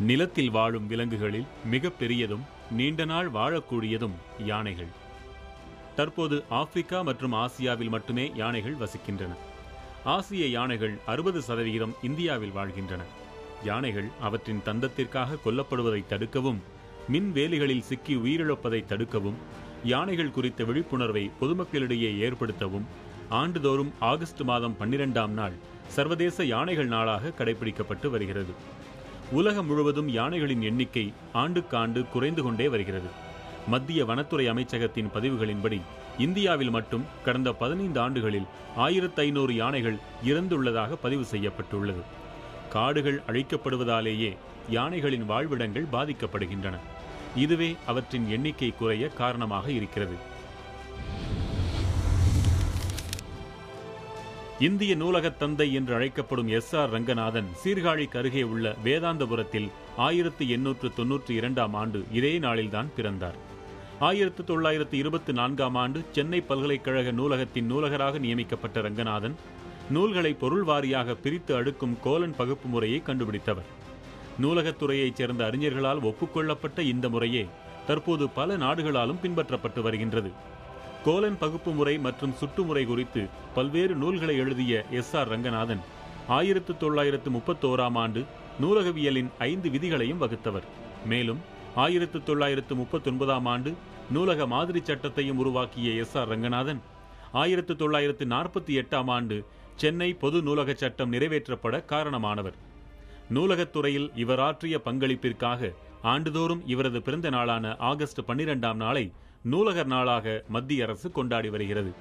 நிலத்தில் வாழும் விலங்குகளில் மிக பெரியதும் நீண்ட நாள் வாழக்கூடியதும் யானைகள். தற்போது ஆப்பிரிக்கா மற்றும் ஆசியாவில் மட்டுமே யானைகள் வசிக்கின்றன. ஆசிய யானைகள் 60% இந்தியாவில் வாழ்கின்றன. யானைகள் அவற்றின் தந்தத்திற்காக கொல்லப்படுவதை தடுக்கவும், மின்வேலிகளில் சிக்கி உயிரிழப்பதை தடுக்கவும், யானைகள் குறித்த விழிப்புணர்வை பொதுமக்களிடையே ஏற்படுத்தவும் ஆண்டுதோறும் ஆகஸ்ட் மாதம் 12ஆம் நாள் சர்வதேச யானைகள் நாளாக கடைபிடிக்கப்பட்டு வருகிறது. உலகம் முழுவதும் யானைகளின் எண்ணிக்கை ஆண்டுக்காண்டு குறைந்து கொண்டே வருகிறது. மத்திய வனத்துறை அமைச்சகத்தின் பதிவுகளின்படி இந்தியாவில் மட்டும் கடந்த 15 ஆண்டுகளில் 1500 யானைகள் இறந்துள்ளதாக பதிவு செய்யப்பட்டுள்ளது. காடுகள் அழிக்கப்படுவதாலேயே யானைகளின் வாழ்விடங்கள் பாதிக்கப்படுகின்றன. இதுவே அவற்றின் எண்ணிக்கை குறைய காரணமாக இருக்கிறது. இந்திய நூலகத் தந்தை என்று அழைக்கப்படும் எஸ்.ஆர். ரங்கநாதன் சீர்காழிக்கு அருகே உள்ள வேதாந்தபுரத்தில் 1892ஆம் ஆண்டு இதே நாளில்தான் பிறந்தார். 1924ஆம் ஆண்டு சென்னை பல்கலைக்கழக நூலகத்தின் நூலகராக நியமிக்கப்பட்ட ரங்கநாதன் நூல்களை பொருள் வாரியாக பிரித்து அடுக்கும் கோலன் பகுப்பு முறையை கண்டுபிடித்தவர். நூலகத்துறையைச் சேர்ந்த அறிஞர்களால் ஒப்புக்கொள்ளப்பட்ட இந்த முறையே தற்போது பல நாடுகளாலும் பின்பற்றப்பட்டு வருகின்றது. கோலன் பகுப்பு முறை மற்றும் சுட்டுமுறை குறித்து பல்வேறு நூல்களை எழுதிய எஸ்.ஆர். ரங்கநாதன் 1931ஆம் ஆண்டு நூலகவியலின் 5 விதிகளையும் வகுத்தவர். மேலும் 1939ஆம் ஆண்டு நூலக மாதிரி சட்டத்தையும் உருவாக்கிய எஸ்.ஆர். ரங்கநாதன் 1948ஆம் ஆண்டு சென்னை பொது நூலக சட்டம் நிறைவேற்றப்பட காரணமானவர். நூலகத்துறையில் இவர் ஆற்றிய பங்களிப்பிற்காக ஆண்டுதோறும் இவரது பிறந்த நாளான ஆகஸ்ட் 12ஆம் நாளை நூலகர் நாளாக மத்திய அரசு கொண்டாடி வருகிறது.